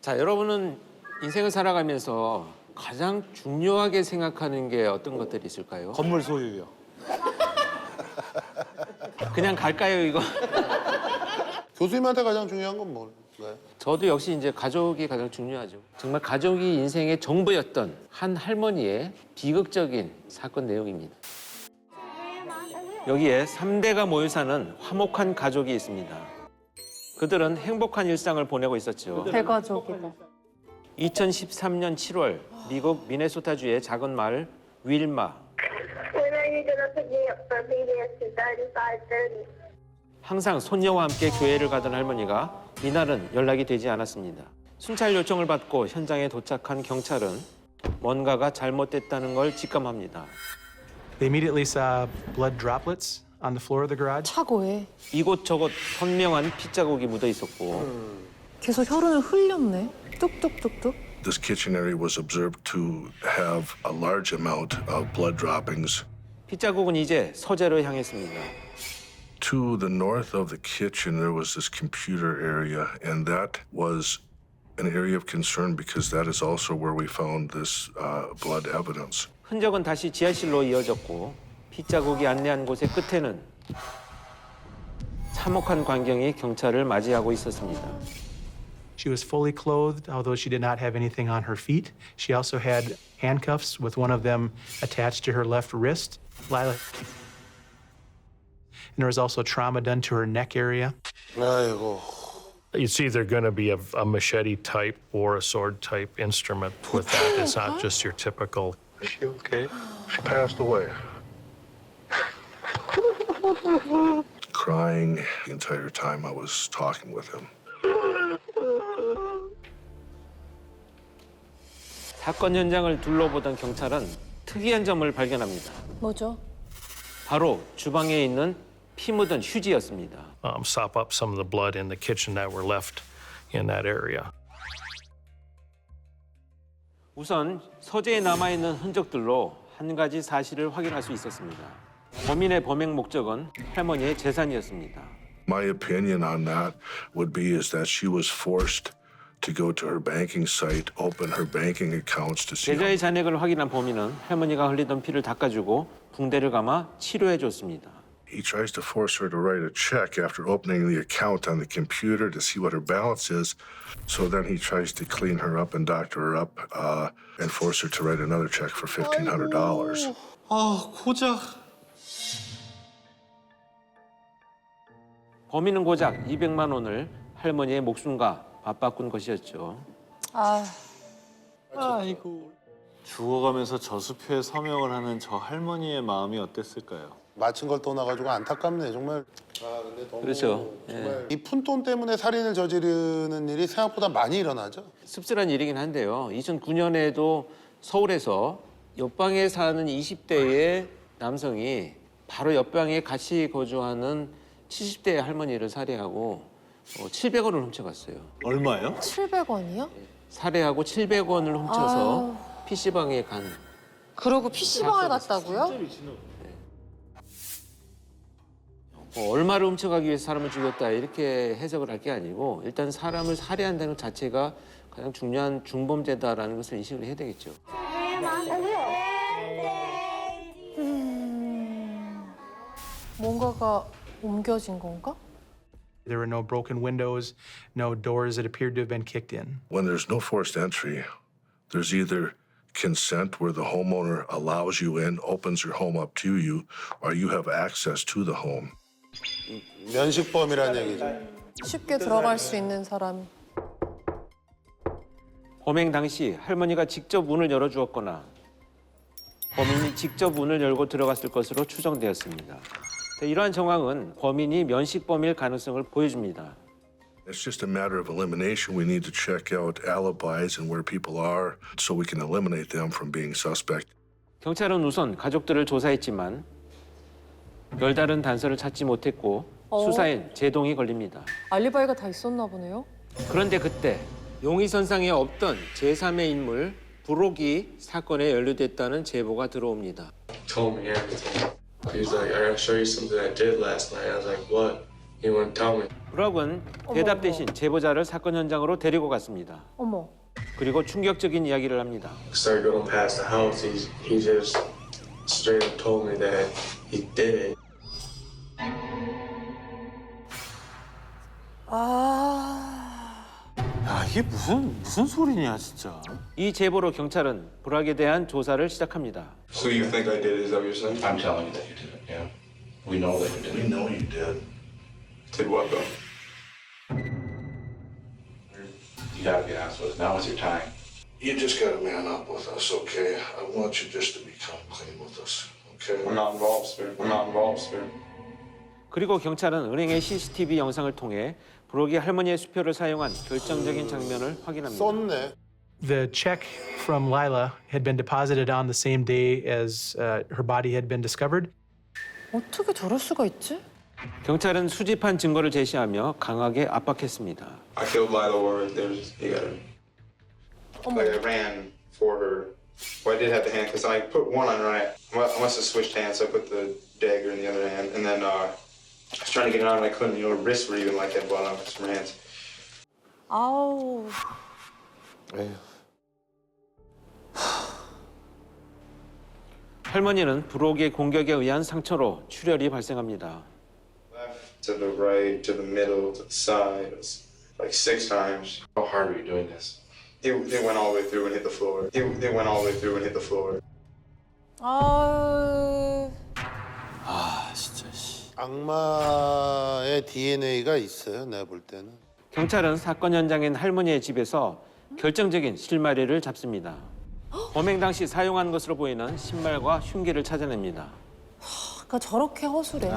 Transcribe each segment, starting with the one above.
자, 여러분은 인생을 살아가면서 가장 중요하게 생각하는 게 어떤 것들이 있을까요? 건물 소유요. 그냥 갈까요, 이거? 교수님한테 가장 중요한 건 뭘까요? 저도 역시 이제 가족이 가장 중요하죠. 정말 가족이 인생의 전부였던 한 할머니의 비극적인 사건 내용입니다. 여기에 3대가 모여 사는 화목한 가족이 있습니다. 그들은 행복한 일상을 보내고 있었죠. 대가족이다. 2013년 7월 미국 미네소타주의 작은 마을 윌마. When are you gonna pick me up for obedience to 35:30? 항상 손녀와 함께 교회를 가던 할머니가 이날은 연락이 되지 않았습니다. 순찰 요청을 받고 현장에 도착한 경찰은 뭔가가 잘못됐다는 걸 직감합니다. They immediately saw blood droplets on the floor of the garage. 차고에 이곳저곳 선명한 피 자국이 묻어 있었고 계속 혈흔을 흘렸네. 뚝뚝뚝뚝. This kitchen area was observed to have a large amount of blood droppings. 피 자국은 이제 서재로 향했습니다. To the north of the kitchen, there was this computer area, and that was an area of concern because that is also where we found this blood evidence. 흔적은 다시 지하실로 이어졌고 피 자국이 안내한 곳의 끝에는 참혹한 광경이 경찰을 맞이하고 있었습니다. She was fully clothed, although she did not have anything on her feet. She also had handcuffs with one of them attached to her left wrist. Lila. And there was also trauma done to her neck area. 아이고. It's either going to be a machete type or a sword type instrument with that. It's not just your typical. Is she okay? She passed away. Crying the entire time I was talking with him. 사건 현장을 둘러보던 경찰은 특이한 점을 발견합니다. 뭐죠? 바로 주방에 있는 피 묻은 휴지였습니다. Sop up some of the blood in the kitchen that were left in that area. 우선 서재에 남아있는 흔적들로 한 가지 사실을 확인할 수 있었습니다. 범인의 범행 목적은 할머니의 재산이었습니다. My opinion on that would be is that she was forced to go to her banking site, open her banking accounts to see. 계좌의 잔액을 확인한 범인은 할머니가 흘리던 피를 닦아주고 붕대를 감아 치료해줬습니다. He tries to force her to write a check after opening the account on the computer to see what her balance is. So then he tries to clean her up and doctor her up and force her to write another check for $1,500. 아, 고작. 범인은 고작 200만 원을 할머니의 목숨과 맞바꾼 것이었죠. 아이고. 죽어가면서 저수표에 서명을 하는 저 할머니의 마음이 어땠을까요? 마친 걸 떠나가지고 안타깝네 정말. 아 근데 너무 그렇죠. 정말 이 푼돈 때문에 살인을 저지르는 일이 생각보다 많이 일어나죠. 씁쓸한 일이긴 한데요. 2009년에도 서울에서 옆방에 사는 20대의 남성이 바로 옆방에 같이 거주하는 70대의 할머니를 살해하고 700원을 훔쳐갔어요. 얼마요? 700원이요? 살해하고 700원을 훔쳐서 PC방에 간. 그러고 PC방을 갔다고요? 얼마를 훔쳐가기 위해서 사람을 죽였다 이렇게 해석을 할 게 아니고 일단 사람을 살해한다는 것 자체가 가장 중요한 중범죄다라는 것을 인식을 해야 되겠죠. 뭔가가 옮겨진 건가? There were no broken windows, no doors that appeared to have been kicked in. When there's no forced entry, there's either consent where the homeowner allows you in, opens your home up to you, or you have access to the home. 면식범이라는 얘기죠. 쉽게 들어갈 수 있는 사람. 범행 당시 할머니가 직접 문을 열어주었거나 범인이 직접 문을 열고 들어갔을 것으로 추정되었습니다. 이러한 정황은 범인이 면식범일 가능성을 보여줍니다. It's just a matter of elimination. We need to check out alibis and where people are so we can eliminate them from being suspect. 경찰은 우선 가족들을 조사했지만 별다른 단서를 찾지 못했고 수사엔 제동이 걸립니다. 알리바이가 다 있었나 보네요. 그런데 그때 용의선상에 없던 제3의 인물 브록이 사건에 연루됐다는 제보가 들어옵니다. Told me everything. He was like, I gotta show you something I did last night. I was like, what? He wouldn't tell me. 브럭은 대답 대신 제보자를 사건 현장으로 데리고 갔습니다. 어머. 그리고 충격적인 이야기를 합니다. Started going past the house. He just straight up told me that he did it. 야, 이게 무슨 소리냐, 진짜. 이 제보로 경찰은 브락에 대한 조사를 시작합니다. So you think I did it? Is that what you're saying? I'm telling you that you did it, yeah. We know that you did it. We know you did. Did what though? You gotta be honest with us. Now is your time. You just gotta man up with us, okay? I want you just to become clean with us, okay? I'm not involved, sir. I'm not involved, sir. 그리고 경찰은 은행의 CCTV 영상을 통해 브록이 할머니의 수표를 사용한 결정적인 장면을 확인합니다. 썼네. The check from Lila had been deposited on the same day as her body had been discovered. 어떻게 저럴 수가 있지? 경찰은 수집한 증거를 제시하며 강하게 압박했습니다. I killed Lila Ward. You got it. Like I ran for her. Well, I did have the hand because I put one on right. I must have switched hands. So I put the dagger in the other hand, and then I was trying to get it on and I couldn't. You know, her wrists were even like that, blown off from her hands. 아우. 할머니는 브록의 공격에 의한 상처로 출혈이 발생합니다. Left to the right, to the middle, to the side. It was like 6 times. How hard are you doing this? It went all the way through and hit the floor. It went all the way through and hit the floor. 아유. 아, 진짜, 씨. 악마의 DNA가 있어요. 내가 볼 때는. 경찰은 사건 현장인 할머니의 집에서 결정적인 실마리를 잡습니다. 범행 당시 사용한 것으로 보이는 신발과 흉기를 찾아냅니다. 그러니까 저렇게 허술해.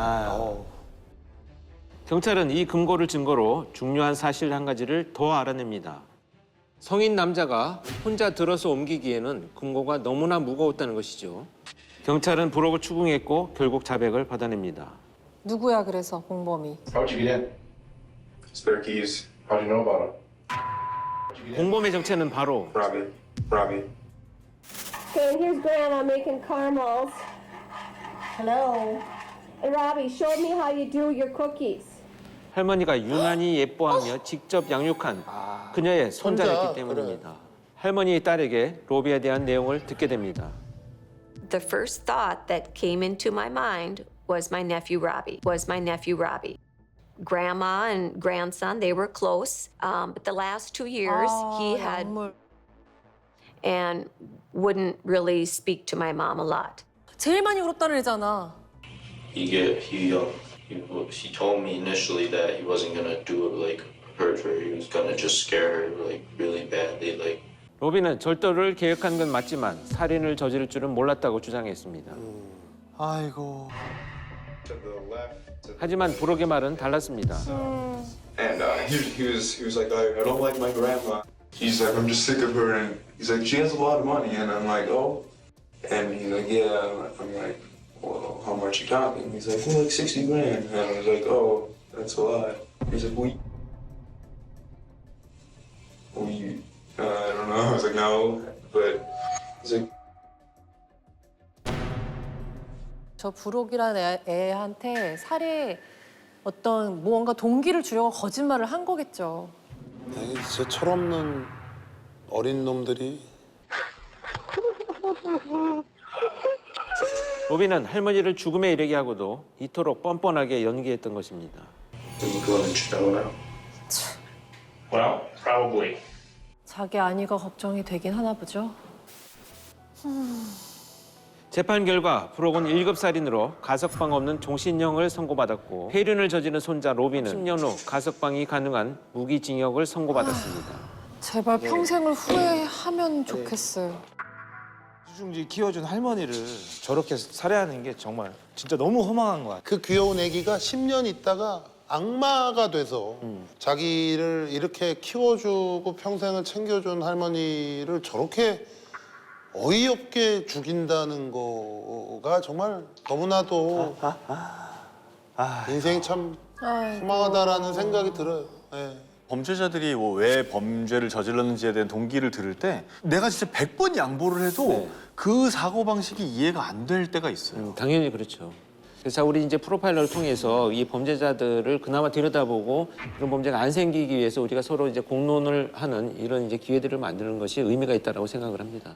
경찰은 이 금고를 증거로 중요한 사실 한 가지를 더 알아냅니다. 성인 남자가 혼자 들어서 옮기기에는 금고가 너무나 무거웠다는 것이죠. 경찰은 브록을 추궁했고 결국 자백을 받아냅니다. 누구야 그래서 공범이? How'd you get in? Spare keys. How'd you know about it? 공범의 정체는 바로 Robbie. Okay, here's Grandma making caramels. Hello. And Robbie, show me how you do your cookies. 할머니가 유난히 예뻐하며 직접 양육한 그녀의 손자였기 손자, 때문입니다. 할머니의 딸에게 로비에 대한 내용을 듣게 됩니다. The first thought that came into my mind was my nephew Robbie. Grandma and grandson, they were close, but the last 2 years he had 약물. and wouldn't really speak to my mom a lot. 제일 많이 울었다는 애잖아. He told me initially that he wasn't gonna do it like hurt her. He was gonna just scare her like really badly, like. 로비는 절도를 계획한 건 맞지만 살인을 저지를 줄은 몰랐다고 주장했습니다. 아이고. To the left. 하지만 브록의 말은 달랐습니다. And he was like, I don't like my grandma. He's like, I'm just sick of her. And he's like, she has a lot of money. And I'm like, oh. And he's like, yeah. I'm like, well, how much you talking? He's like, well, like 60 grand. And I was like, oh, that's a lot. He's like, I don't know. I was like, no. But he's like, 저 브록이라는 애한테 살해 어떤 무언가 동기를 주려고 거짓말을 한 거겠죠. 아니, 진짜 철없는 어린 놈들이. 로비는 할머니를 죽음에 이르게 하고도 이토록 뻔뻔하게 연기했던 것입니다. Did you go and know now? Well, probably. 자기 아니가 걱정이 되긴 하나 보죠. 재판 결과 브록은 1급 살인으로 가석방 없는 종신형을 선고받았고 폐륜을 저지른 손자 로비는 10년 후 가석방이 가능한 무기징역을 선고받았습니다. 제발 평생을 후회하면 좋겠어요. 주중지 키워준 할머니를 저렇게 살해하는 게 정말 진짜 너무 허망한 것 같아요. 그 귀여운 애기가 10년 있다가 악마가 돼서 자기를 이렇게 키워주고 평생을 챙겨준 할머니를 저렇게 어이없게 죽인다는 거가 정말 너무나도 인생이 참 허망하다라는 생각이 들어요. 네. 범죄자들이 뭐 왜 범죄를 저질렀는지에 대한 동기를 들을 때 내가 진짜 100번 양보를 해도 그 사고방식이 이해가 안 될 때가 있어요. 당연히 그렇죠. 그래서 우리 이제 프로파일러를 통해서 이 범죄자들을 그나마 들여다보고 그런 범죄가 안 생기기 위해서 우리가 서로 이제 공론을 하는 이런 이제 기회들을 만드는 것이 의미가 있다라고 생각을 합니다.